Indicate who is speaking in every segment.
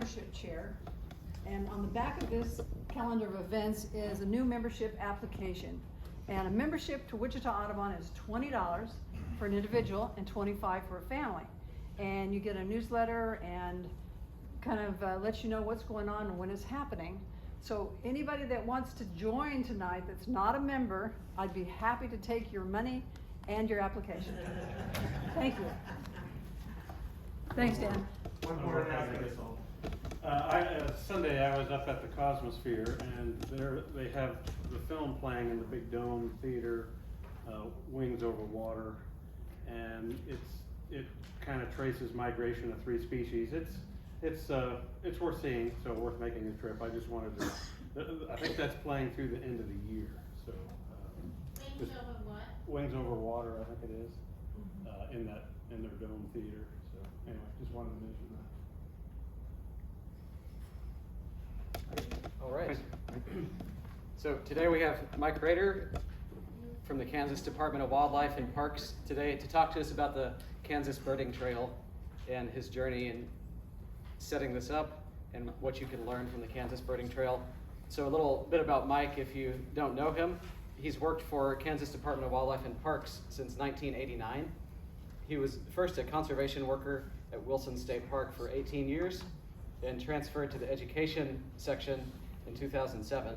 Speaker 1: membership chair. And on the back of this calendar of events is a new membership application. And a membership to Wichita Audubon is $20 for an individual and $25 for a family. And you get a newsletter and kind of lets you know what's going on and when it's happening. So anybody that wants to join tonight that's not a member, I'd be happy to take your money and your application. Thank you. Thanks, Dan.
Speaker 2: One more announcement. Sunday I was up at the Cosmosphere, and there they have the film playing in the big dome theater, Wings Over Water, and it kind of traces migration of 3 species. It's worth seeing, so worth making a trip. I just wanted to. I think that's playing through the end of the year. So
Speaker 3: Wings Over what?
Speaker 2: Wings Over Water, I think it is, in their dome theater. So anyway, just wanted to mention that.
Speaker 4: All right. So today we have Mike Rader from the Kansas Department of Wildlife and Parks today to talk to us about the Kansas Birding Trail and his journey in setting this up and what you can learn from the Kansas Birding Trail. So a little bit about Mike if you don't know him. He's worked for Kansas Department of Wildlife and Parks since 1989. He was first a conservation worker at Wilson State Park for 18 years and transferred to the education section in 2007,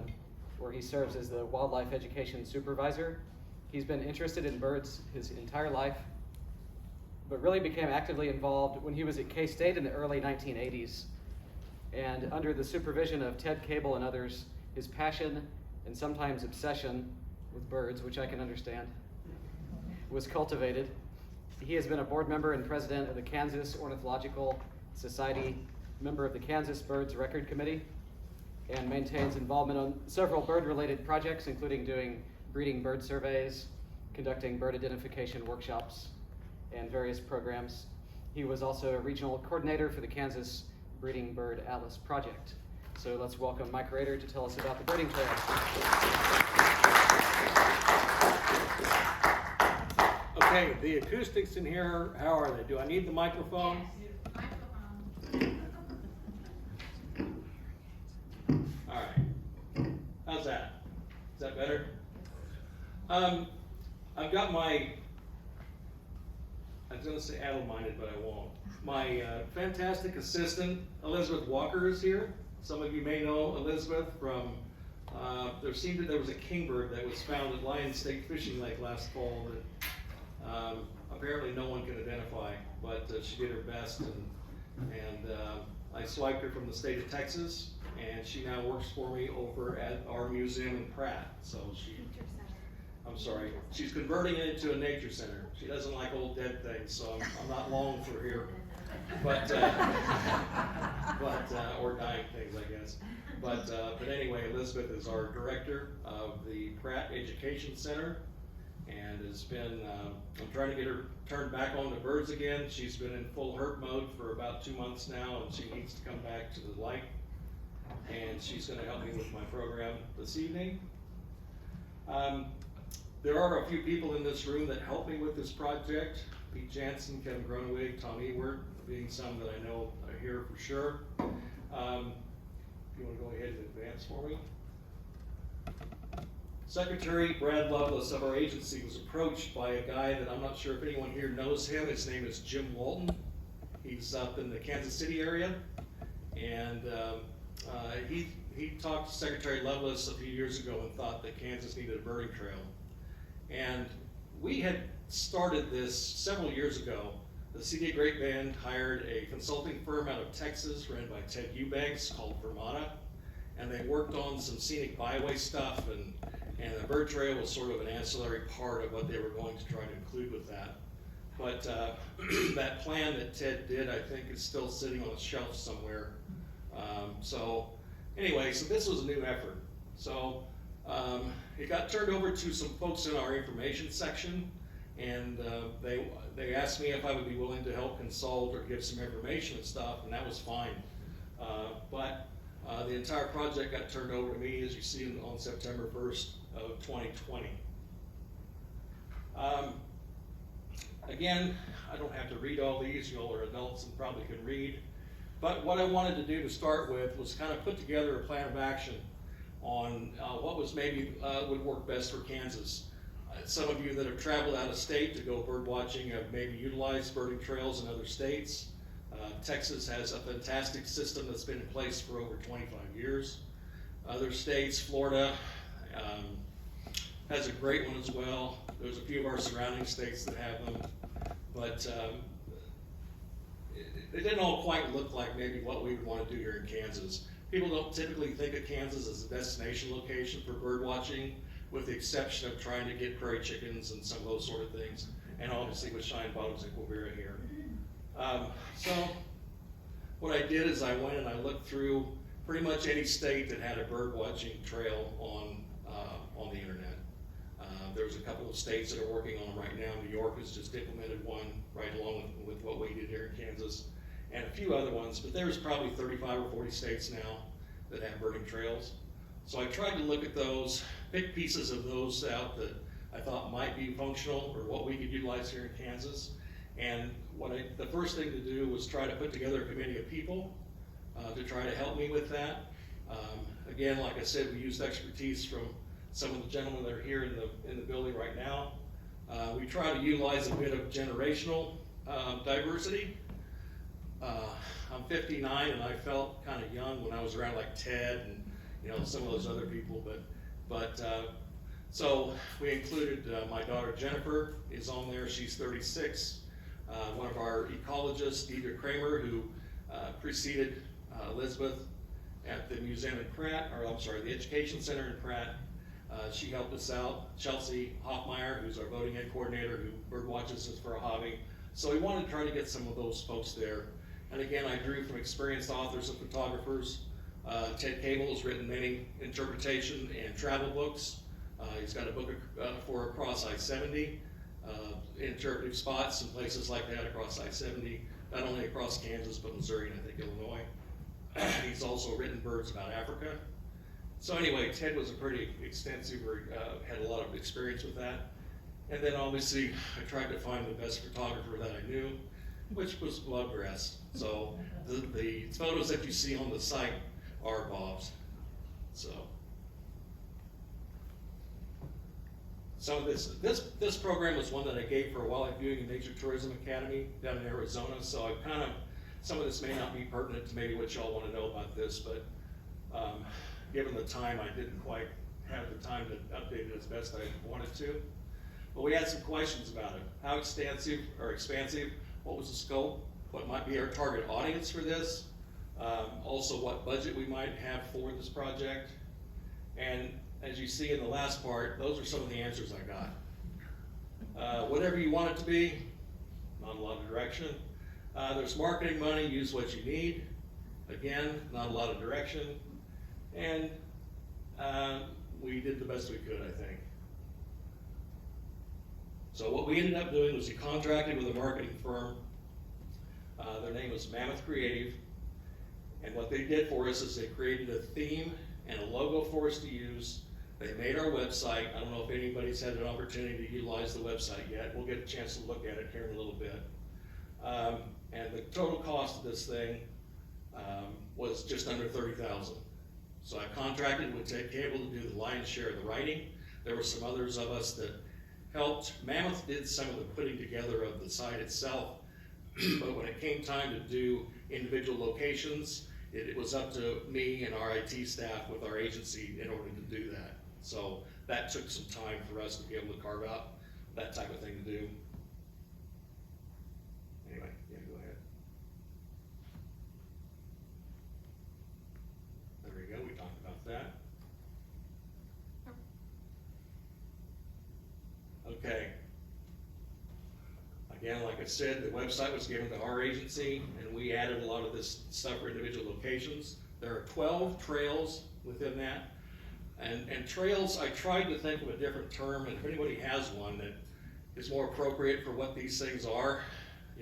Speaker 4: where he serves as the wildlife education supervisor. He's been interested in birds his entire life, but really became actively involved when he was at K-State in the early 1980s. And under the supervision of Ted Cable and others, his passion and sometimes obsession with birds, which I can understand, was cultivated. He has been a board member and president of the Kansas Ornithological Society, member of the Kansas Birds Record Committee, and maintains involvement on several bird-related projects, including doing breeding bird surveys, conducting bird identification workshops, and various programs. He was also a regional coordinator for the Kansas Breeding Bird Atlas Project. So let's welcome Mike Rader to tell us about the birding trail.
Speaker 5: Okay, the acoustics in here, how are they? Do I need the microphone?
Speaker 3: Yes, microphone.
Speaker 5: All right. How's that? Is that better? I've got my, I was going to say addle-minded, but I won't. My fantastic assistant, Elizabeth Walker, is here. Some of you may know Elizabeth from, there was a kingbird that was found at Lyon State Fishing Lake last fall that apparently no one can identify, but she did her best, and I swiped her from the state of Texas, and she now works for me over at our museum in Pratt. So she's converting it into a nature center. She doesn't like old dead things, so I'm not long for here. But or dying things, I guess. But anyway, Elizabeth is our director of the Pratt Education Center, and has been, I'm trying to get her turned back on to birds again. She's been in full herd mode for about 2 months now, and she needs to come back to the light. And she's going to help me with my program this evening. There are a few people in this room that help me with this project. Pete Jansen, Kevin Gronewig, Tom Ewert, being some that I know are here for sure. If you want to go ahead and advance for me. Secretary Brad Lovelace of our agency was approached by a guy that I'm not sure if anyone here knows him. His name is Jim Walton. He's up in the Kansas City area, and he talked to Secretary Lovelace a few years ago and thought that Kansas needed a birding trail. And we had started this several years ago. The CD Great Band hired a consulting firm out of Texas ran by Ted Eubanks called Vermata, and they worked on some scenic byway stuff, and the bird trail was sort of an ancillary part of what they were going to try to include with that. But that plan that Ted did, I think, is still sitting on a shelf somewhere. So this was a new effort. So it got turned over to some folks in our information section, and they asked me if I would be willing to help consult or give some information and stuff, and that was fine. But the entire project got turned over to me, as you see, on September 1st of 2020. Again, I don't have to read all these. You all are adults and probably can read. But what I wanted to do to start with was kind of put together a plan of action on what was maybe would work best for Kansas. Some of you that have traveled out of state to go bird watching have maybe utilized birding trails in other states. Texas has a fantastic system that's been in place for over 25 years. Other states, Florida has a great one as well. There's a few of our surrounding states that have them, but it didn't all quite look like maybe what we would want to do here in Kansas. People don't typically think of Kansas as a destination location for bird watching, with the exception of trying to get prairie chickens and some of those sort of things, and obviously with shine bottoms and quivira here. So what I did is I went and I looked through pretty much any state that had a bird watching trail on the internet. There's a couple of states that are working on them right now. New York has just implemented one right along with what we did here in Kansas, and a few other ones, but there's probably 35 or 40 states now that have birding trails. So I tried to look at those, pick pieces of those out that I thought might be functional or what we could utilize here in Kansas. And the first thing to do was try to put together a committee of people to try to help me with that. Again, like I said, we used expertise from some of the gentlemen that are here in the building right now. We try to utilize a bit of generational diversity. I'm 59 and I felt kind of young when I was around like Ted and some of those other people, but so we included my daughter Jennifer is on there. She's 36. One of our ecologists, Deidre Kramer, who preceded Elizabeth at the museum in Pratt, or I'm sorry, the Education Center in Pratt. She helped us out. Chelsea Hoffmeyer, who's our voting ed coordinator, who bird watches us for a hobby. So we wanted to try to get some of those folks there. And again, I drew from experienced authors and photographers. Ted Cable has written many interpretation and travel books. He's got a book for across I-70, interpretive spots and places like that across I-70, not only across Kansas, but Missouri and I think Illinois. He's also written birds about Africa. So anyway, Ted was a pretty extensive, had a lot of experience with that. And then obviously, I tried to find the best photographer that I knew, which was Bloodgrass. So the photos that you see on the site are Bob's. So this program was one that I gave for Wildlife Viewing and Nature Tourism Academy down in Arizona. So I some of this may not be pertinent to maybe what y'all want to know about this, but given the time, I didn't quite have the time to update it as best I wanted to. But we had some questions about it. How extensive or expansive? What was the scope? What might be our target audience for this? Also, what budget we might have for this project? And as you see in the last part, those are some of the answers I got. Whatever you want it to be, not a lot of direction. There's marketing money, use what you need. Again, not a lot of direction. And we did the best we could, I think. So what we ended up doing was we contracted with a marketing firm. Their name was Mammoth Creative. And what they did for us is they created a theme and a logo for us to use. They made our website. I don't know if anybody's had an opportunity to utilize the website yet. We'll get a chance to look at it here in a little bit. And the total cost of this thing was just under $30,000. So I contracted with Ted Cable to do the lion's share of the writing. There were some others of us that helped. Mammoth did some of the putting together of the site itself, but when it came time to do individual locations, it was up to me and our IT staff with our agency in order to do that. So that took some time for us to be able to carve out that type of thing to do. Anyway, yeah, go ahead. There we go, we talked about that. Okay. Again, like I said, the website was given to our agency, and we added a lot of this stuff for individual locations. There are 12 trails within that. And trails, I tried to think of a different term, and if anybody has one that is more appropriate for what these things are,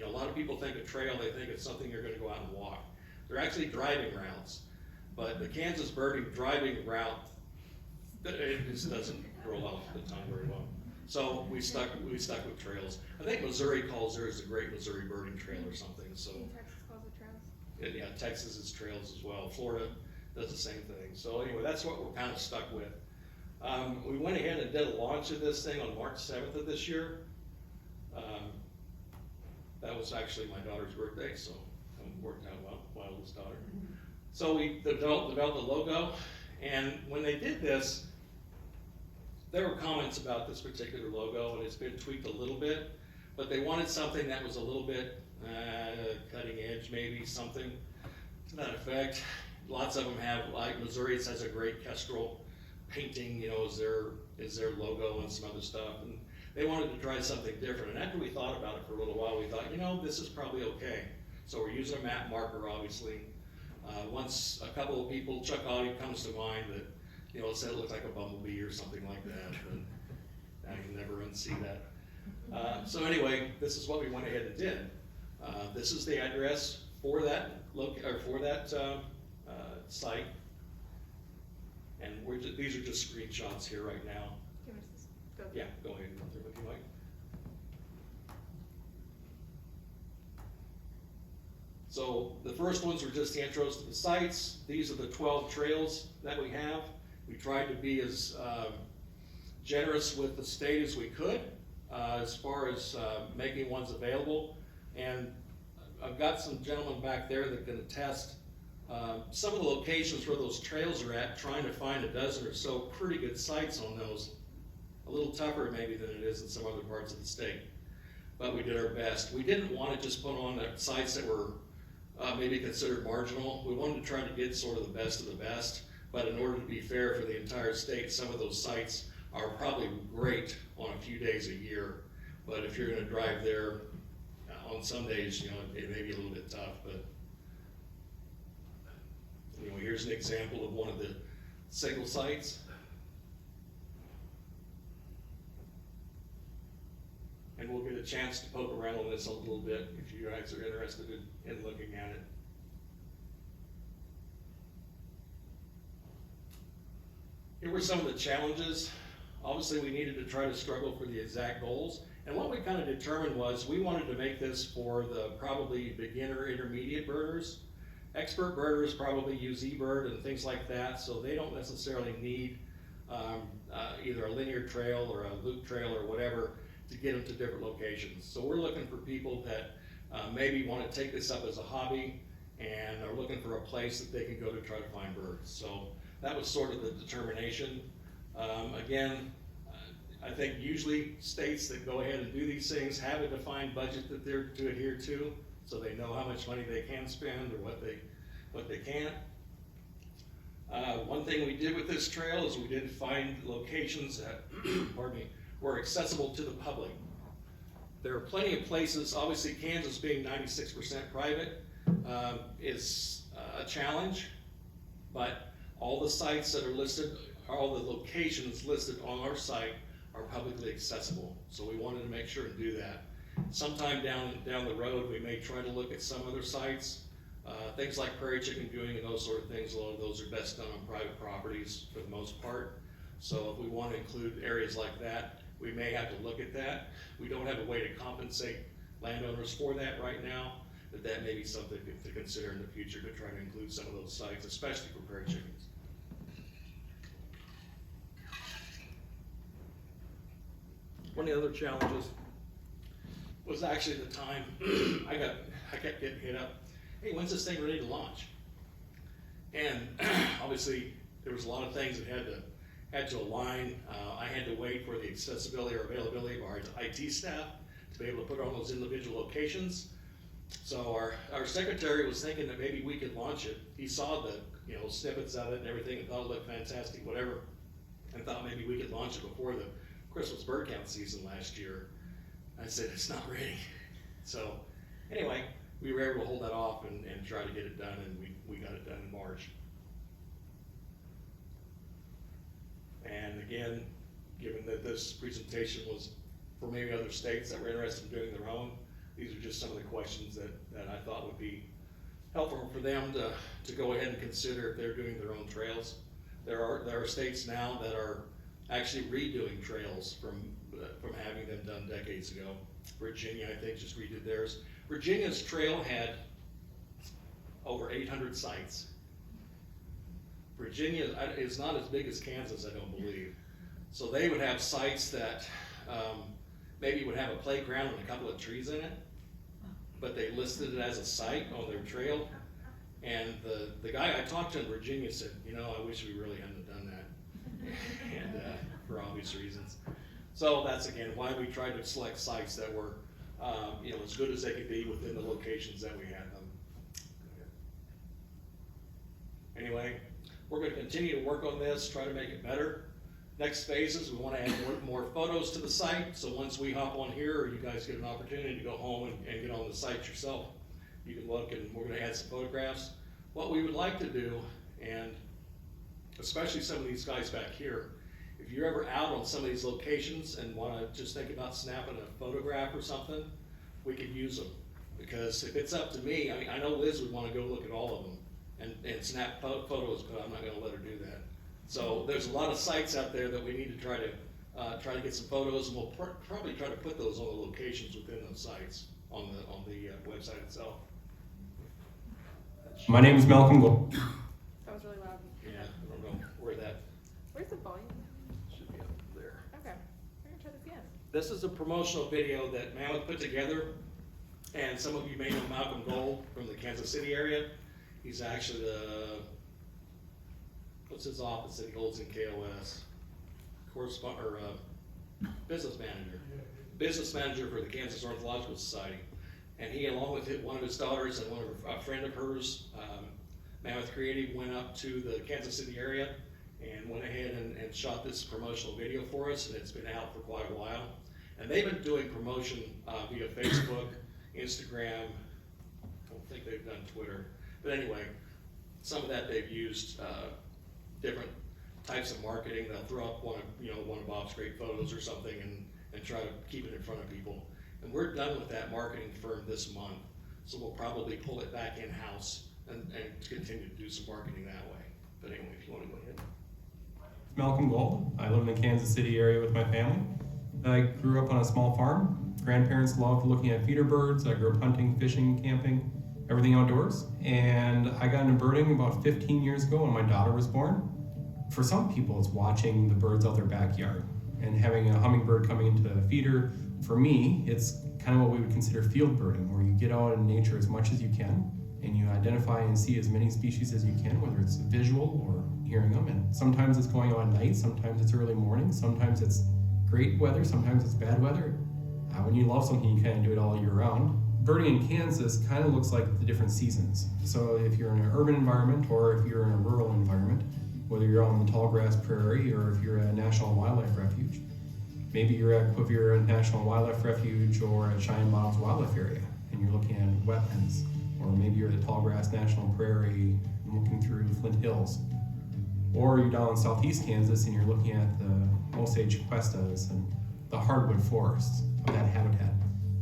Speaker 5: a lot of people think a trail, they think it's something you're gonna go out and walk. They're actually driving routes. But the Kansas birding driving route, it just doesn't roll off the tongue very well. So we stuck with trails. I think Missouri calls theirs the Great Missouri Birding Trail or something. So
Speaker 3: Texas calls it trails.
Speaker 5: And yeah, Texas is trails as well. Florida does the same thing. So anyway, that's what we're kind of stuck with. We went ahead and did a launch of this thing on March 7th of this year. That was actually my daughter's birthday, so it worked out well, my oldest daughter. So we developed the logo, and when they did this, there were comments about this particular logo, and it's been tweaked a little bit, but they wanted something that was a little bit cutting edge, maybe something to that effect. Lots of them have, like Missouri has a great kestrel painting, you know, is their logo and some other stuff, and they wanted to try something different. And after we thought about it for a little while, we thought, you know, this is probably okay. So we're using a map marker, obviously. Once a couple of people, Chuck Audi comes to mind that, you know, said it looked like a bumblebee or something like that, but I can never unsee that. So anyway, this is what we went ahead and did. This is the address for that site, and these are just screenshots here right now. Yeah, go ahead and run through if you like. So the first ones were just the intros to the sites. These are the 12 trails that we have. We tried to be as generous with the state as we could as far as making ones available. And I've got some gentlemen back there that can attest some of the locations where those trails are at, trying to find a dozen or so pretty good sites on those. A little tougher maybe than it is in some other parts of the state, but we did our best. We didn't want to just put on the sites that were maybe considered marginal. We wanted to try to get sort of the best, but in order to be fair for the entire state, some of those sites are probably great on a few days a year, but if you're going to drive there on some days, you know, it may be a little bit tough. But you know, here's an example of one of the single sites. And we'll get a chance to poke around on this a little bit if you guys are interested in looking at it. Here were some of the challenges. Obviously, we needed to try to struggle for the exact goals. And what we kind of determined was we wanted to make this for the probably beginner, intermediate birders. Expert birders probably use Ebird and things like that, so they don't necessarily need either a linear trail or a loop trail or whatever to get them to different locations. So we're looking for people that maybe want to take this up as a hobby and are looking for a place that they can go to try to find birds. So that was sort of the determination. Again, I think usually states that go ahead and do these things have a defined budget that they're to adhere to, so they know how much money they can spend or what they can't. One thing we did with this trail is we did find locations that, pardon me, were accessible to the public. There are plenty of places, obviously Kansas being 96% private is a challenge, but all the sites that are listed, all the locations listed on our site are publicly accessible. So we wanted to make sure to do that. Sometime down the road, we may try to look at some other sites, things like prairie chicken viewing and those sort of things. A lot of those are best done on private properties for the most part. So if we want to include areas like that, we may have to look at that. We don't have a way to compensate landowners for that right now, but that may be something to consider in the future to try to include some of those sites, especially for prairie chickens. One of the other challenges was actually the time I kept getting hit up. Hey, when's this thing ready to launch? And obviously there was a lot of things that had to align. I had to wait for the accessibility or availability of our IT staff to be able to put on those individual locations. So our secretary was thinking that maybe we could launch it. He saw the snippets of it and everything and thought it looked fantastic, whatever, and thought maybe we could launch it before the Christmas bird count season last year. I said, it's not ready. So anyway, we were able to hold that off and try to get it done, and we got it done in March. And again, given that this presentation was for maybe other states that were interested in doing their own, these are just some of the questions that I thought would be helpful for them to go ahead and consider if they're doing their own trails. There are states now that are actually redoing trails from having them done decades ago. Virginia, I think, just redid theirs. Virginia's trail had over 800 sites. Virginia is not as big as Kansas, I don't believe. So they would have sites that maybe would have a playground and a couple of trees in it, but they listed it as a site on their trail. And the guy I talked to in Virginia said, you know, I wish we really hadn't done that, and for obvious reasons. So that's again why we tried to select sites that were, you know, as good as they could be within the locations that we had them. Anyway, we're going to continue to work on this, try to make it better. Next phase is we want to add more photos to the site. So once we hop on here, or you guys get an opportunity to go home and get on the site yourself, you can look, and we're going to add some photographs. What we would like to do, and especially some of these guys back here, if you're ever out on some of these locations and want to just think about snapping a photograph or something, we could use them. Because if it's up to me, I mean, I know Liz would want to go look at all of them and snap photos, but I'm not going to let her do that. So there's a lot of sites out there that we need to try to get some photos, and we'll probably try to put those on the locations within those sites on the website itself.
Speaker 6: My name is Malcolm Gold.
Speaker 7: That was really loud.
Speaker 5: Yeah, I don't know
Speaker 7: Where's the volume?
Speaker 5: should be up there.
Speaker 7: Okay, we're gonna try this again.
Speaker 5: This is a promotional video that Mammoth put together, and some of you may know Malcolm Gold from the Kansas City area. He's actually what's his office that he holds in KOS? Business manager for the Kansas Ornithological Society. And he, along with one of his daughters and a friend of hers, Mammoth Creative, went up to the Kansas City area and went ahead and shot this promotional video for us, and it's been out for quite a while. And they've been doing promotion via Facebook, Instagram. I don't think they've done Twitter, but anyway, some of that they've used different types of marketing. They'll throw up one of Bob's great photos or something and try to keep it in front of people. And we're done with that marketing firm this month, so we'll probably pull it back in-house and continue to do some marketing that way. But anyway, if you want to go ahead.
Speaker 6: Malcolm Gold. I live in the Kansas City area with my family. I grew up on a small farm. Grandparents loved looking at feeder birds. I grew up hunting, fishing, camping, everything outdoors. And I got into birding about 15 years ago when my daughter was born. For some people, it's watching the birds out their backyard and having a hummingbird coming into the feeder. For me, it's kind of what we would consider field birding, where you get out in nature as much as you can and you identify and see as many species as you can, whether it's visual or hearing them. And sometimes it's going out at night, sometimes it's early morning, sometimes it's great weather, sometimes it's bad weather. When you love something, you kind of do it all year round. Birding in Kansas kind of looks like the different seasons. So if you're in an urban environment or if you're in a rural environment, whether you're on the tall grass prairie or if you're at a national wildlife refuge, maybe you're at Cuvier National Wildlife Refuge or at Cheyenne Bottoms Wildlife Area and you're looking at wetlands, or maybe you're at the Tallgrass National Prairie and looking through Flint Hills, or you're down in southeast Kansas and you're looking at the Osage cuestas and the hardwood forests of that habitat.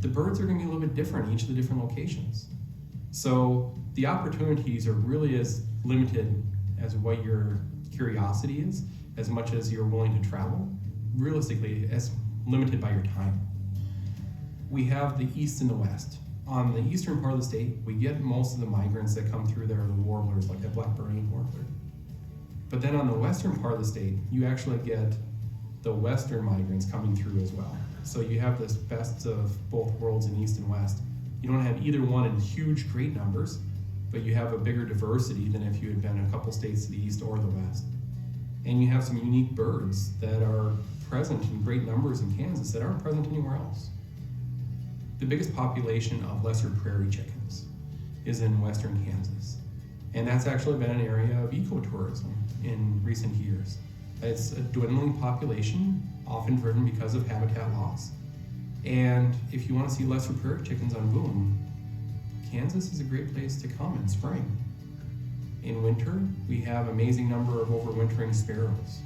Speaker 6: The birds are going to be a little bit different in each of the different locations. So the opportunities are really as limited as what your curiosity is, as much as you're willing to travel. Realistically, as limited by your time. We have the east and the west. On the eastern part of the state, we get most of the migrants that come through there, the warblers, like that black-burning warbler. But then on the western part of the state, you actually get the western migrants coming through as well. So you have this best of both worlds in east and west. You don't have either one in huge, great numbers, but you have a bigger diversity than if you had been a couple states to the east or the west. And you have some unique birds that are present in great numbers in Kansas that aren't present anywhere else. The biggest population of lesser prairie chickens is in western Kansas. And that's actually been an area of ecotourism in recent years. It's a dwindling population, often driven because of habitat loss. And if you want to see lesser prairie chickens on boom, Kansas is a great place to come in spring. In winter, we have an amazing number of overwintering sparrows.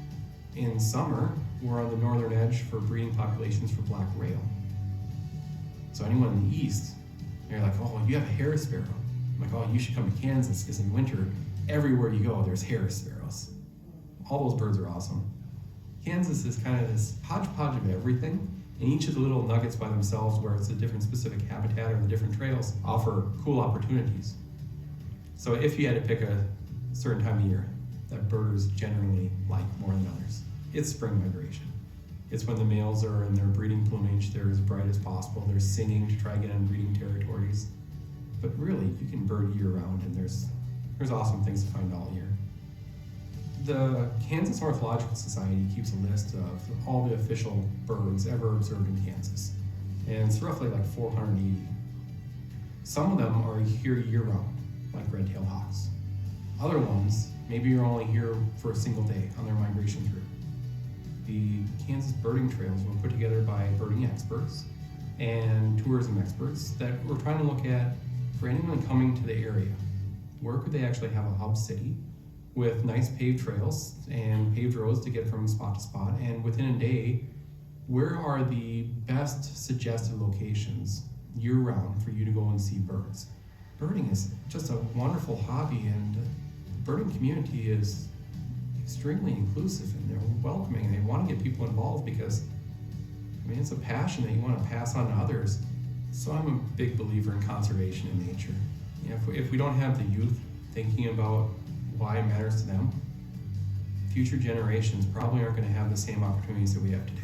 Speaker 6: In summer, we're on the northern edge for breeding populations for black rail. So anyone in the east, they're like, oh, you have a Harris sparrow. I'm like, oh, you should come to Kansas, because in winter, everywhere you go, there's Harris sparrows. All those birds are awesome. Kansas is kind of this hodgepodge of everything, and each of the little nuggets by themselves, where it's a different specific habitat or the different trails, offer cool opportunities. So if you had to pick a certain time of year that birders generally like more than others, it's spring migration. It's when the males are in their breeding plumage, they're as bright as possible, they're singing to try to get on breeding territories. But really, you can bird year round, and there's awesome things to find all year. The Kansas Ornithological Society keeps a list of all the official birds ever observed in Kansas, and it's roughly like 480. Some of them are here year round, like red-tailed hawks. Other ones, maybe you're only here for a single day on their migration through. The Kansas birding trails were put together by birding experts and tourism experts that were trying to look at, for anyone coming to the area, where could they actually have a hub city with nice paved trails and paved roads to get from spot to spot, and within a day, where are the best suggested locations year-round for you to go and see birds? Birding is just a wonderful hobby, and the birding community is extremely inclusive, and they're welcoming, and they want to get people involved because, I mean, it's a passion that you want to pass on to others. So I'm a big believer in conservation in nature. You know, if we don't have the youth thinking about why it matters to them, future generations probably aren't going to have the same opportunities that we have today.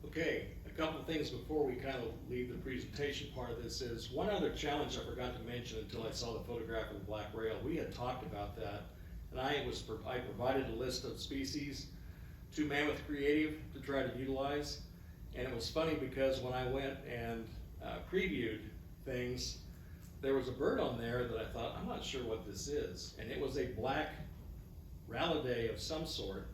Speaker 5: Okay, a couple of things before we kind of leave the presentation part of this is, one other challenge I forgot to mention until I saw the photograph of the black rail. We had talked about that, and I provided a list of species to Mammoth Creative to try to utilize. And it was funny because when I went and previewed things, there was a bird on there that I thought, I'm not sure what this is. And it was a black Rallidae of some sort.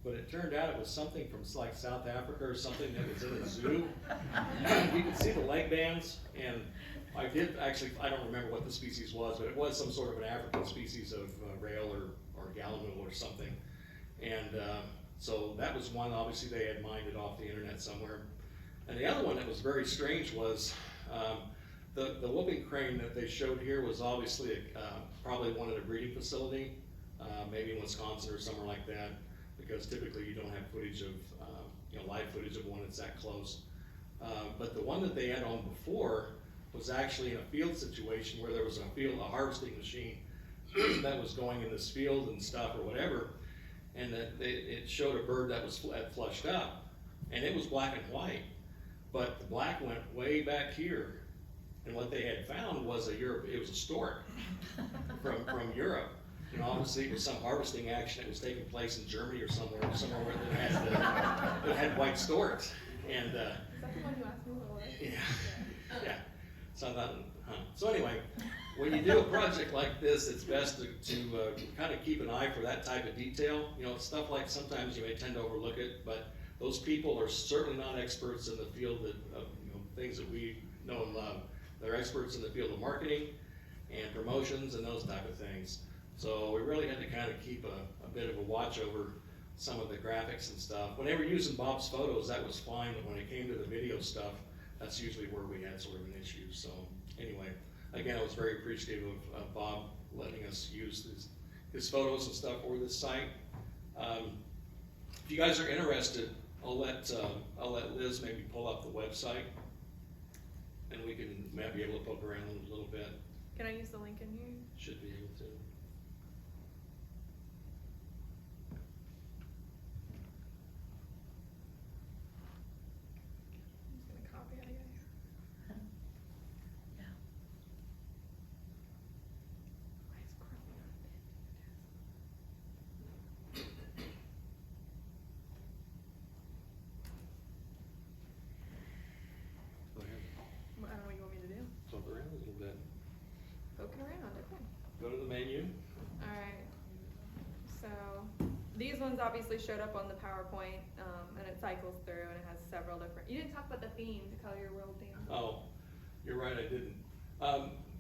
Speaker 5: But it turned out it was something from like South Africa or something that was in a zoo. You could see the leg bands, and I don't remember what the species was, but it was some sort of an African species of rail or gallinule or something. And so that was one, obviously they had mined it off the internet somewhere. And the other one that was very strange was the whooping crane that they showed here was obviously probably one at a breeding facility, maybe in Wisconsin or somewhere like that, because typically you don't have footage of, live footage of one that's that close. But the one that they had on before was actually in a field situation where there was a harvesting machine that was going in this field and stuff or whatever, and that it showed a bird that was flushed up, and it was black and white, but the black went way back here, and what they had found was it was a stork from Europe. Obviously it was some harvesting action that was taking place in Germany or somewhere where they had white storks. And
Speaker 7: Is that the one you asked me what it was?
Speaker 5: yeah. So I thought, So anyway, when you do a project like this, it's best to kind of keep an eye for that type of detail. Stuff like sometimes you may tend to overlook it, but those people are certainly not experts in the field of things that we know and love. They're experts in the field of marketing and promotions and those type of things. So we really had to kind of keep a bit of a watch over some of the graphics and stuff. When they were using Bob's photos, that was fine, but when it came to the video stuff, that's usually where we had sort of an issue. So anyway, again, I was very appreciative of Bob letting us use his photos and stuff for this site. If you guys are interested, I'll let Liz maybe pull up the website, and we can maybe be able to poke around a little bit.
Speaker 7: Can I use the link in here?
Speaker 5: Should be able to.
Speaker 7: I'm just gonna copy it again. Why is Chrome not
Speaker 5: Go ahead.
Speaker 7: I don't know what you want me to do.
Speaker 5: Poke around a little bit.
Speaker 7: Poking around, okay.
Speaker 5: Go to the menu.
Speaker 7: Alright, so these ones obviously showed up on the PowerPoint, and it cycles through and it has several different, you didn't talk about the theme, the Color Your World theme.
Speaker 5: Oh, you're right, I didn't.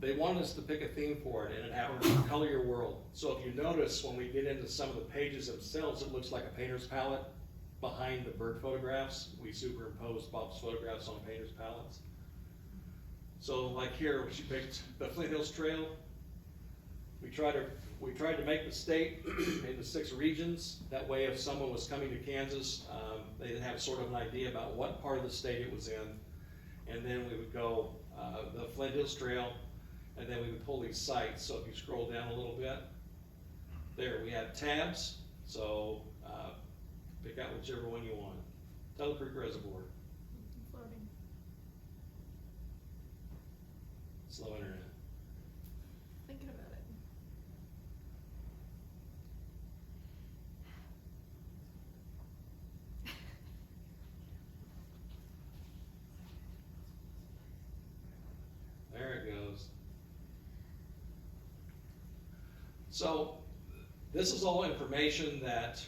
Speaker 5: They wanted us to pick a theme for it, and it happened to Color Your World. So if you notice, when we get into some of the pages themselves, it looks like a painter's palette behind the bird photographs. We superimposed Bob's photographs on painter's palettes. So like here, she picked the Flint Hills Trail. We tried to make the state into 6 regions. That way, if someone was coming to Kansas, they'd have sort of an idea about what part of the state it was in. And then we would go the Flint Hills Trail, and then we would pull these sites. So if you scroll down a little bit, there we have tabs. So pick out whichever one you want. Tuttle Creek Reservoir.
Speaker 7: It's loading.
Speaker 5: Slow internet.
Speaker 7: Thinking about it.
Speaker 5: There it goes. So this is all information that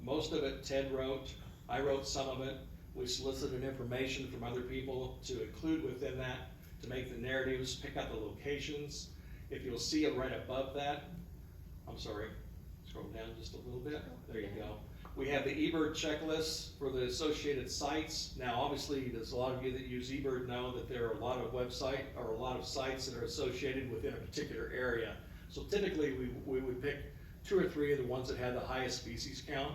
Speaker 5: most of it Ted wrote. I wrote some of it. We solicited information from other people to include within that, to make the narratives, pick out the locations. If you'll see it right above that, I'm sorry, scroll down just a little bit. There you go. We have the Ebird checklist for the associated sites. Now, obviously, there's a lot of you that use Ebird know that there are a lot of website or a lot of sites that are associated within a particular area. So typically, we would pick 2 or 3 of the ones that had the highest species count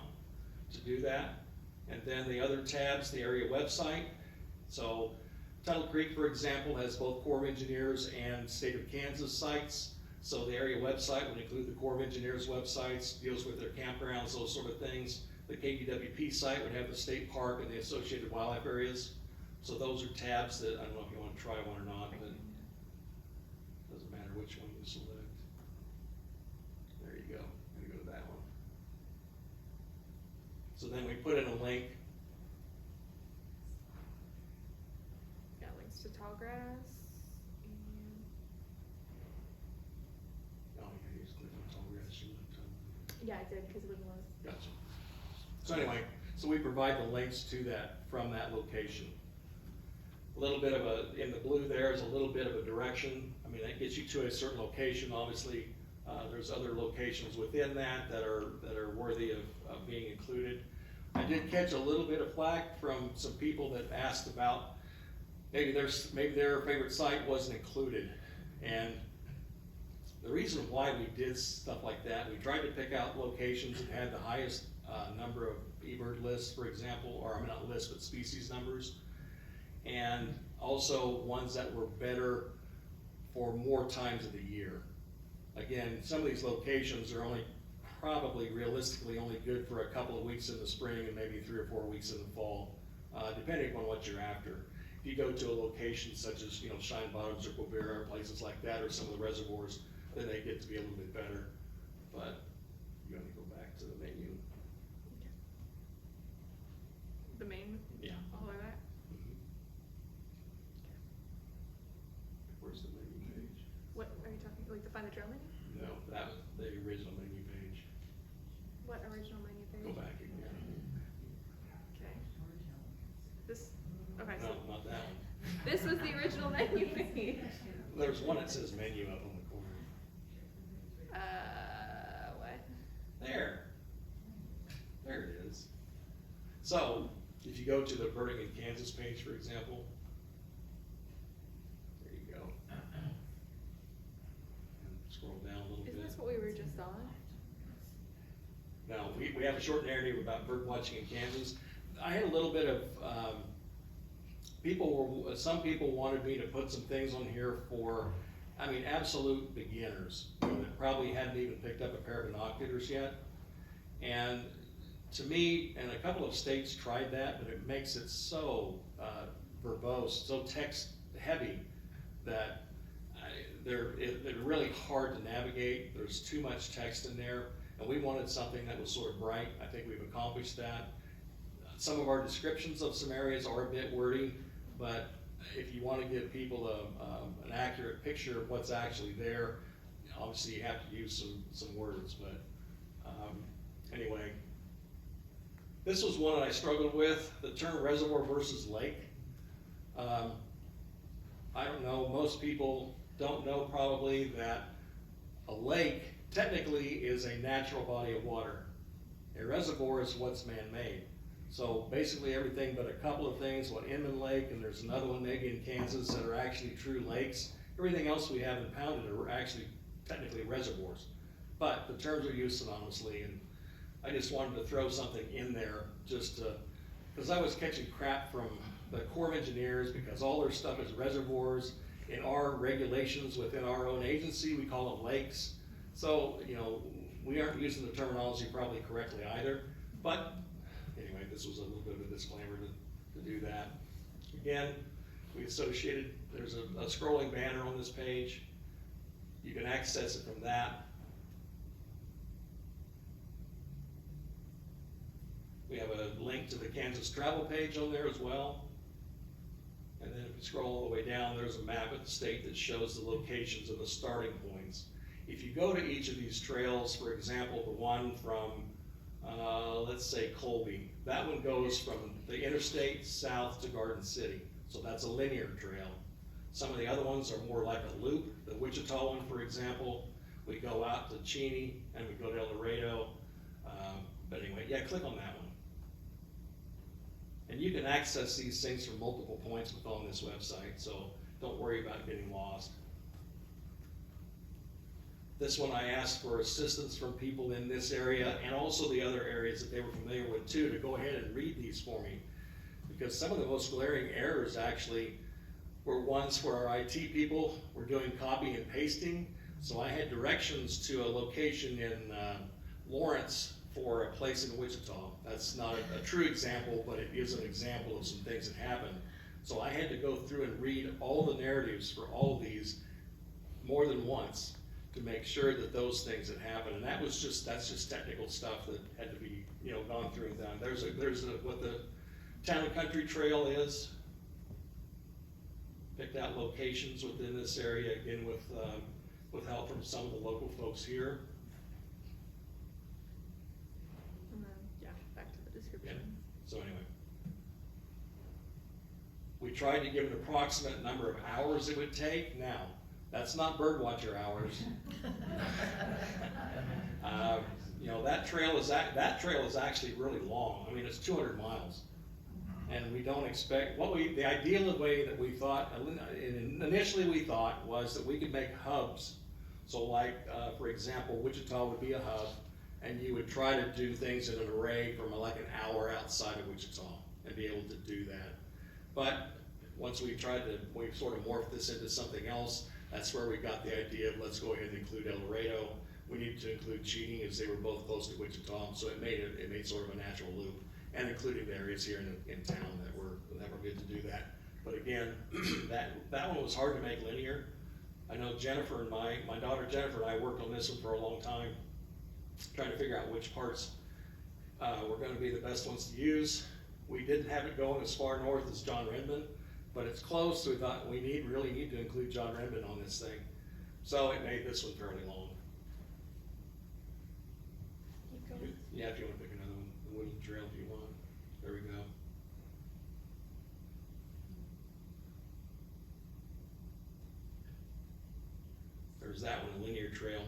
Speaker 5: to do that. And then the other tabs, the area website. So Tuttle Creek, for example, has both Corps of Engineers and State of Kansas sites. So the area website would include the Corps of Engineers websites, deals with their campgrounds, those sort of things. The KDWP site would have the state park and the associated wildlife areas. So those are tabs that, I don't know if you want to try one or not, but it doesn't matter which one you select. There you go. I'm gonna go to that one. So then we put in a link.
Speaker 7: Got links to tall grass. And
Speaker 5: Oh, yeah, here's Cliff and Tall Grass. You looked up.
Speaker 7: yeah, I did because it was one of those.
Speaker 5: Gotcha. So anyway, so we provide the links to that from that location. A little bit of in the blue there is a little bit of a direction. I mean, that gets you to a certain location. Obviously, there's other locations within that that are worthy of being included. I did catch a little bit of flack from some people that asked about maybe their favorite site wasn't included. And the reason why we did stuff like that, we tried to pick out locations that had the highest number of Ebird lists, for example, or I mean not lists, but species numbers, and also ones that were better for more times of the year. Again, some of these locations are only probably realistically only good for a couple of weeks in the spring and maybe 3 or 4 weeks in the fall, depending on what you're after. If you go to a location such as, Shine Bottoms or Quivira or places like that, or some of the reservoirs, then they get to be a little bit better. But you want to go back to the menu.
Speaker 7: The main.
Speaker 5: Yeah.
Speaker 7: All the way back.
Speaker 5: Where's the menu page?
Speaker 7: What are you talking? Like the find the trail menu?
Speaker 5: No, that was the original menu page.
Speaker 7: What original menu page?
Speaker 5: Go back again.
Speaker 7: Okay. This. Okay.
Speaker 5: No,
Speaker 7: So
Speaker 5: not that one.
Speaker 7: this was the original menu page.
Speaker 5: There's one that says menu up on the corner.
Speaker 7: What?
Speaker 5: There. There it is. So, if you go to the Birding in Kansas page, for example, there you go. And scroll down a little bit.
Speaker 7: Isn't this what we were just on?
Speaker 5: Now, we have a short narrative about bird watching in Kansas. I had a little bit of, some people wanted me to put some things on here for, absolute beginners, that probably hadn't even picked up a pair of binoculars yet. And to me, and a couple of states tried that, but it makes it so verbose, so text heavy, that they're really hard to navigate. There's too much text in there, and we wanted something that was sort of bright. I think we've accomplished that. Some of our descriptions of some areas are a bit wordy, but if you want to give people an accurate picture of what's actually there, obviously you have to use some words, but anyway. This was one that I struggled with, the term reservoir versus lake. I don't know, most people don't know probably that a lake technically is a natural body of water. A reservoir is what's man-made. So basically everything but a couple of things, what Inman Lake, and there's another one maybe in Kansas that are actually true lakes. Everything else we have impounded are actually technically reservoirs. But the terms are used synonymously, and I just wanted to throw something in there just to, because I was catching crap from the Corps of Engineers because all their stuff is reservoirs. In our regulations within our own agency, we call them lakes. So, you know, we aren't using the terminology probably correctly either. But anyway, this was a little bit of a disclaimer to do that. Again, we associated, there's a scrolling banner on this page. You can access it from that. We have a link to the Kansas travel page on there as well. And then if you scroll all the way down, there's a map of the state that shows the locations of the starting points. If you go to each of these trails, for example, the one from, let's say Colby, that one goes from the interstate south to Garden City. So that's a linear trail. Some of the other ones are more like a loop. The Wichita one, for example, we go out to Cheney and we go to El Dorado. But anyway, yeah, click on that one. And you can access these things from multiple points on this website, so don't worry about getting lost. This one I asked for assistance from people in this area and also the other areas that they were familiar with too, to go ahead and read these for me. Because some of the most glaring errors actually were ones where our IT people were doing copy and pasting. So I had directions to a location in Lawrence for a place in Wichita. That's not a true example, but it is an example of some things that happened. So I had to go through and read all the narratives for all of these more than once to make sure that those things had happened. And that's just technical stuff that had to be, you know, gone through and done. There's what the Town and Country Trail is. Picked out locations within this area, again with help from some of the local folks here.
Speaker 7: And then, yeah, back to the description.
Speaker 5: So anyway, we tried to give an approximate number of hours it would take. Now, that's not birdwatcher hours. You know, that trail is actually really long. I mean, it's 200 miles, and we don't expect the ideal way that we thought initially we thought was that we could make hubs. So, like for example, Wichita would be a hub. And you would try to do things in an array from like an hour outside of Wichita and be able to do that. But once we sort of morphed this into something else, that's where we got the idea of let's go ahead and include El Dorado. We needed to include Cheating as they were both close to Wichita, so it made sort of a natural loop, and including the areas here in town that were good to do that. But again, that one was hard to make linear. I know Jennifer and my daughter Jennifer and I worked on this one for a long time, trying to figure out which parts were going to be the best ones to use. We didn't have it going as far north as John Redmond, but it's close, so we thought we really need to include John Redmond on this thing. So it made this one fairly long.
Speaker 7: Keep going.
Speaker 5: Yeah, if you want to pick another one, the Woodland Trail if you want. There we go. There's that one, a linear trail.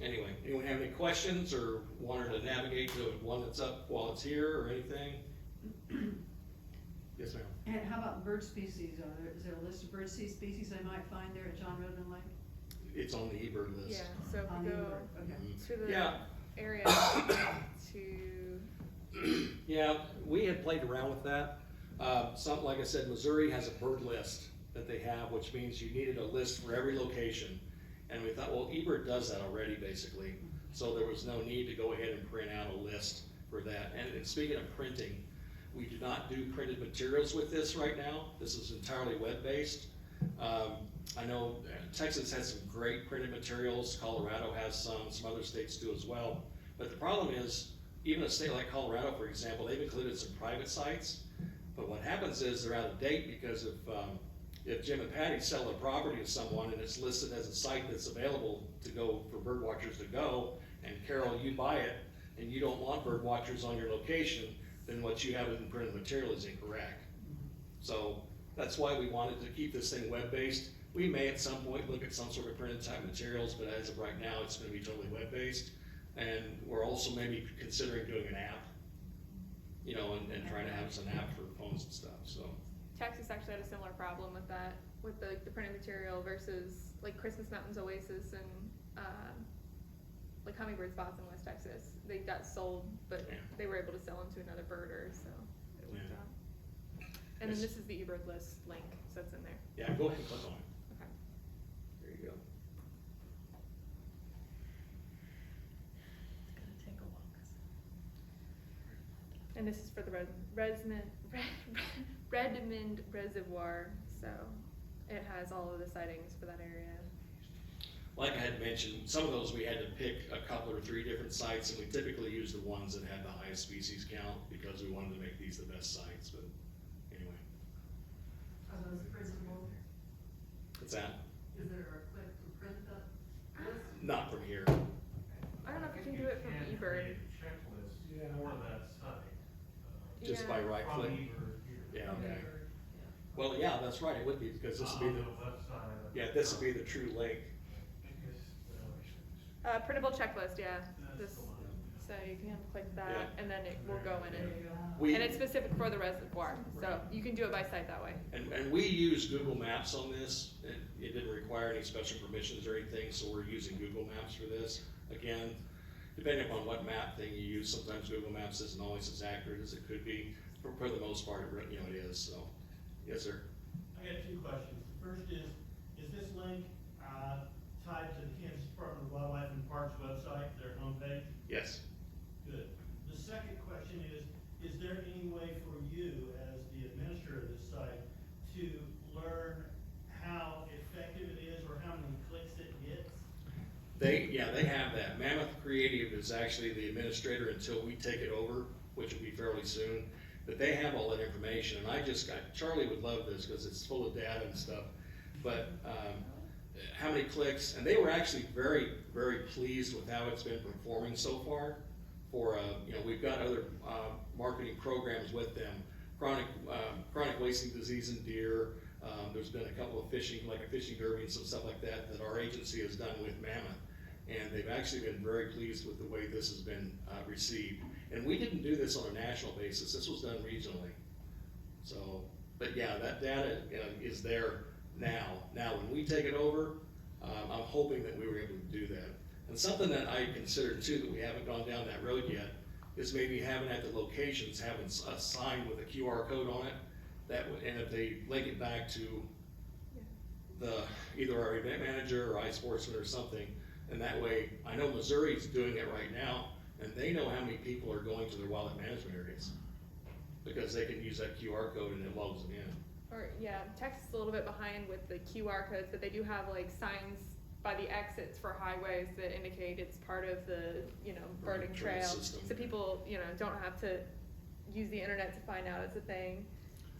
Speaker 5: Anyway, anyone have any questions or wanted to navigate to one that's up while it's here or anything? Yes, ma'am.
Speaker 1: And how about bird species? Is there a list of bird species I might find there at John Redmond Lake?
Speaker 5: It's on the Ebird list.
Speaker 7: Yeah, so if
Speaker 1: On
Speaker 7: we
Speaker 1: the
Speaker 7: go
Speaker 1: Ebird, okay.
Speaker 7: to the
Speaker 5: Yeah.
Speaker 7: area to,
Speaker 5: Yeah, we had played around with that. Something like I said, Missouri has a bird list that they have, which means you needed a list for every location. And we thought, well, Ebird does that already, basically. So there was no need to go ahead and print out a list for that. And speaking of printing, we do not do printed materials with this right now. This is entirely web-based. I know Texas has some great printed materials. Colorado has some other states do as well. But the problem is, even a state like Colorado, for example, they've included some private sites. But what happens is they're out of date because if Jim and Patty sell their property to someone and it's listed as a site that's available to go for bird watchers to go, and Carol, you buy it, and you don't want bird watchers on your location, then what you have in printed material is incorrect. So that's why we wanted to keep this thing web-based. We may at some point look at some sort of printed type materials, but as of right now, it's going to be totally web-based. And we're also maybe considering doing an app, you know, and trying to have some app for phones and stuff, so.
Speaker 7: Texas actually had a similar problem with that, with the printed material versus like Christmas Mountains Oasis and like Hummingbird Spots in West Texas. They got sold, but
Speaker 5: Yeah.
Speaker 7: they were able to sell them to another birder, so it worked
Speaker 5: Yeah.
Speaker 7: out. And then
Speaker 5: Yes.
Speaker 7: this is the Ebird List link, so it's in there.
Speaker 5: Yeah, go ahead and click on it.
Speaker 7: Okay.
Speaker 5: There you go.
Speaker 7: And this is for the Redmond Reservoir, so it has all of the sightings for that area.
Speaker 5: Like I had mentioned, some of those we had to pick a couple or three different sites, and we typically use the ones that had the highest species count because we wanted to make these the best sites, but anyway.
Speaker 8: Are those printable?
Speaker 5: What's that?
Speaker 8: Is there a click to print the list?
Speaker 5: Not from here.
Speaker 7: I don't know if you can do it from Ebird.
Speaker 9: Checklist for that site.
Speaker 5: Just
Speaker 7: Yeah.
Speaker 5: by right
Speaker 9: From
Speaker 5: click?
Speaker 9: Ebird here.
Speaker 5: Yeah,
Speaker 8: From
Speaker 5: okay.
Speaker 8: Ebird, yeah.
Speaker 5: Well, yeah, that's right, it would be, because this would be
Speaker 9: On
Speaker 5: the,
Speaker 9: the left side of.
Speaker 5: yeah, this would be the true link.
Speaker 7: Printable checklist, yeah.
Speaker 9: That's
Speaker 7: This,
Speaker 9: the one.
Speaker 7: so you can click that,
Speaker 5: Yeah.
Speaker 7: and then it will go in and,
Speaker 5: We,
Speaker 7: and it's specific for the reservoir, so you can do it by site that way.
Speaker 5: and we use Google Maps on this, and it didn't require any special permissions or anything, so we're using Google Maps for this. Again, depending upon what map thing you use, sometimes Google Maps isn't always as accurate as it could be. For the most part, you know, it is, so. Yes, sir.
Speaker 10: I got two questions. The first is this link tied to the Kansas Department of Wildlife and Parks website, their homepage?
Speaker 5: Yes.
Speaker 10: Good. The second question is there any way for you, as the administrator of this site, to learn how effective it is or how many clicks it gets?
Speaker 5: They have that. Mammoth Creative is actually the administrator until we take it over, which will be fairly soon. But they have all that information, and Charlie would love this because it's full of data and stuff. But how many clicks, and they were actually very, very pleased with how it's been performing so far. For you know, we've got other marketing programs with them. Chronic wasting disease in deer. There's been a couple of fishing, like a fishing derby and some stuff like that, that our agency has done with Mammoth. And they've actually been very pleased with the way this has been received. And we didn't do this on a national basis, this was done regionally. So, but yeah, that data is there now. Now, when we take it over, I'm hoping that we were able to do that. And something that I considered too, that we haven't gone down that road yet, is maybe having at the locations, having a sign with a QR code on it, and if they link it back to either our event manager or iSportsman or something, and that way, I know Missouri's doing it right now, and they know how many people are going to their wildlife management areas, because they can use that QR code and it logs them in.
Speaker 7: Or, yeah, Texas is a little bit behind with the QR codes, but they do have like signs by the exits for highways that indicate it's part of the, birding
Speaker 5: trail
Speaker 7: trail.
Speaker 5: system.
Speaker 7: So people, don't have to use the internet to find out it's a thing.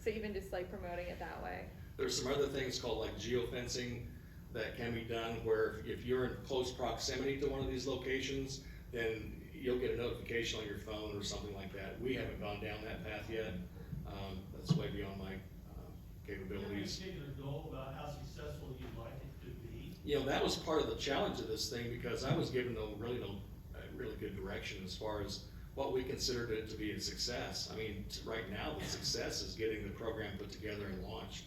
Speaker 7: So even just like promoting it that way.
Speaker 5: There's some other things called like geofencing that can be done, where if you're in close proximity to one of these locations, then you'll get a notification on your phone or something like that. We haven't gone down that path yet. That's way beyond my capabilities.
Speaker 10: Do you have a particular goal about how successful you'd like it to be?
Speaker 5: That was part of the challenge of this thing, because I was given no really good direction as far as what we considered it to be a success. I mean, right now the success is getting the program put together and launched.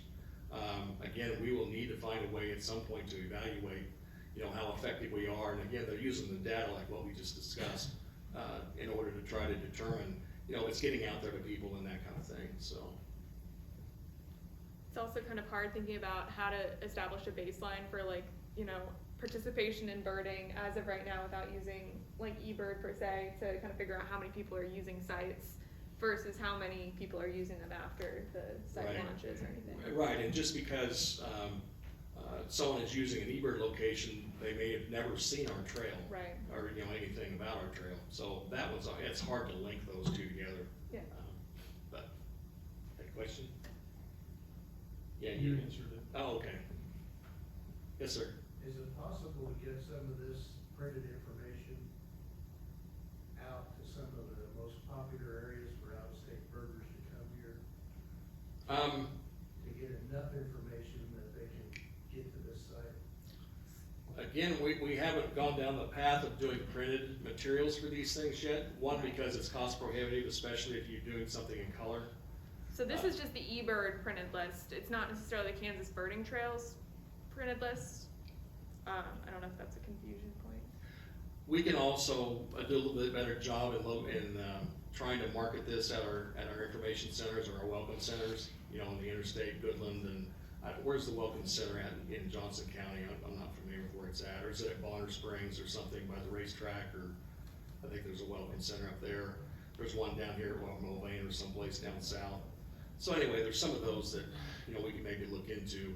Speaker 5: Again, we will need to find a way at some point to evaluate, how effective we are. And again, they're using the data like what we just discussed in order to try to determine, it's getting out there to people and that kind of thing. So.
Speaker 7: It's also kind of hard thinking about how to establish a baseline for participation in birding as of right now without using like Ebird per se, to kind of figure out how many people are using sites versus how many people are using them after the site
Speaker 5: Right.
Speaker 7: launches or anything.
Speaker 5: Right, and just because someone is using an Ebird location, they may have never seen our trail.
Speaker 7: Right.
Speaker 5: Or, anything about our trail. So that was, it's hard to link those two together.
Speaker 7: Yeah.
Speaker 5: But, any question? Yeah,
Speaker 9: You answered it.
Speaker 5: Oh, okay. Yes, sir.
Speaker 11: Is it possible to get some of this printed information out to some of the most popular areas for out-of-state birders to come here? To get enough information that they can get to this site?
Speaker 5: Again, we haven't gone down the path of doing printed materials for these things yet. One, because it's cost prohibitive, especially if you're doing something in color.
Speaker 7: So this is just the Ebird printed list. It's not necessarily the Kansas Birding Trails printed list. I don't know if that's a confusion point.
Speaker 5: We can also do a little bit better job in trying to market this at our information centers or our welcome centers, you know, on the interstate, Goodland, and where's the welcome center at in Johnson County? I'm not familiar with where it's at. Or is it at Bonner Springs or something by the racetrack? Or I think there's a welcome center up there. There's one down here at Mulvane or someplace down south. So anyway, there's some of those that, you know, we can maybe look into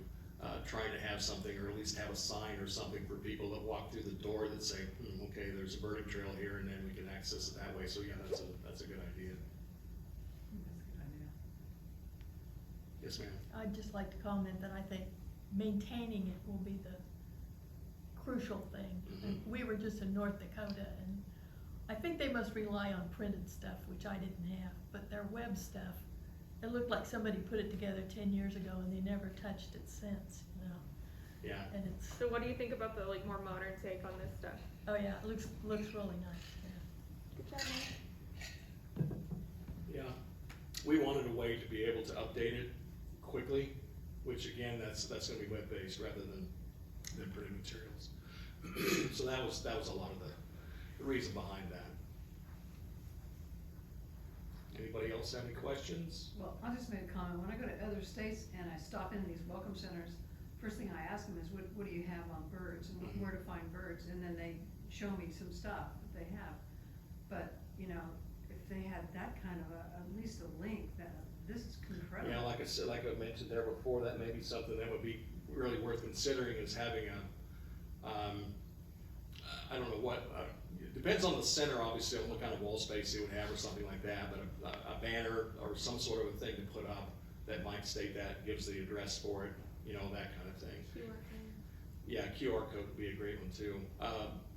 Speaker 5: trying to have something, or at least have a sign or something for people that walk through the door that say, okay, there's a birding trail here, and then we can access it that way. So yeah, that's a good idea. Yes, ma'am.
Speaker 12: I'd just like to comment that I think maintaining it will be the crucial thing. And we were just in North Dakota, and I think they must rely on printed stuff, which I didn't have, but their web stuff, it looked like somebody put it together 10 years ago and they never touched it since, you know?
Speaker 5: Yeah.
Speaker 12: And it's,
Speaker 7: So what do you think about the like more modern take on this stuff?
Speaker 12: oh yeah, it looks really nice, yeah.
Speaker 7: Good job, Mike.
Speaker 5: Yeah, we wanted a way to be able to update it quickly, which again, that's gonna be web-based rather than printed materials. So that was a lot of the reason behind that. Anybody else have any questions?
Speaker 1: Well, I'll just make a comment. When I go to other states and I stop in these welcome centers, first thing I ask them is, what do you have on birds and where to find birds? And then they show me some stuff that they have. But, you know, if they had that kind of at least a link, that this is incredible.
Speaker 5: Yeah, like I said, like I mentioned there before, that may be something that would be really worth considering, is having a, I don't know what, it depends on the center, obviously, on what kind of wall space they would have or something like that, but a banner or some sort of a thing to put up that might state that, gives the address for it, you know, that kind of thing.
Speaker 7: QR code.
Speaker 5: Yeah, QR code would be a great one too.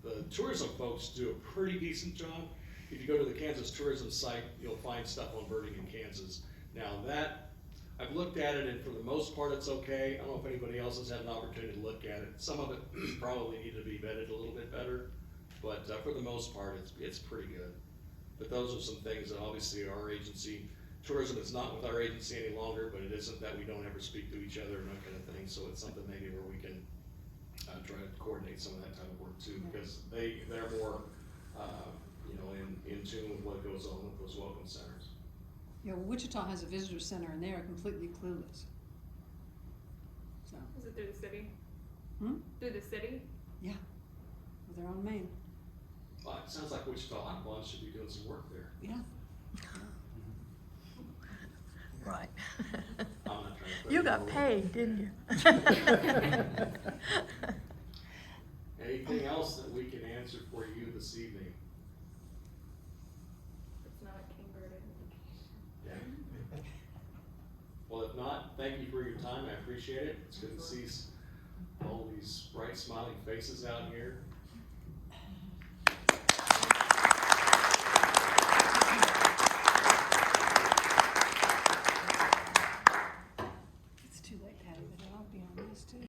Speaker 5: The tourism folks do a pretty decent job. If you go to the Kansas tourism site, you'll find stuff on birding in Kansas. Now that, I've looked at it, and for the most part it's okay. I don't know if anybody else has had an opportunity to look at it. Some of it probably need to be vetted a little bit better, but for the most part it's pretty good. But those are some things that obviously our agency, tourism is not with our agency any longer, but it isn't that we don't ever speak to each other and that kind of thing. So it's something maybe where we can try to coordinate some of that type of work too, because they're more you know, in tune with what goes on with those welcome centers.
Speaker 1: Yeah, well, Wichita has a visitor center and they are completely clueless. So,
Speaker 7: Is it through the city?
Speaker 1: hmm?
Speaker 7: Through the city?
Speaker 1: Yeah, well, they're on Main.
Speaker 5: Well, it sounds like Wichita Aqua should be doing some work there.
Speaker 1: Yeah.
Speaker 12: Right.
Speaker 5: I'm not trying to put
Speaker 12: You
Speaker 5: it
Speaker 12: got
Speaker 5: over.
Speaker 12: paid, didn't you?
Speaker 5: Anything else that we can answer for you this evening?
Speaker 7: It's not a King Bird
Speaker 5: Yeah. Well, if not, thank you for your time. I appreciate it. It's good to see all these bright, smiling faces out here.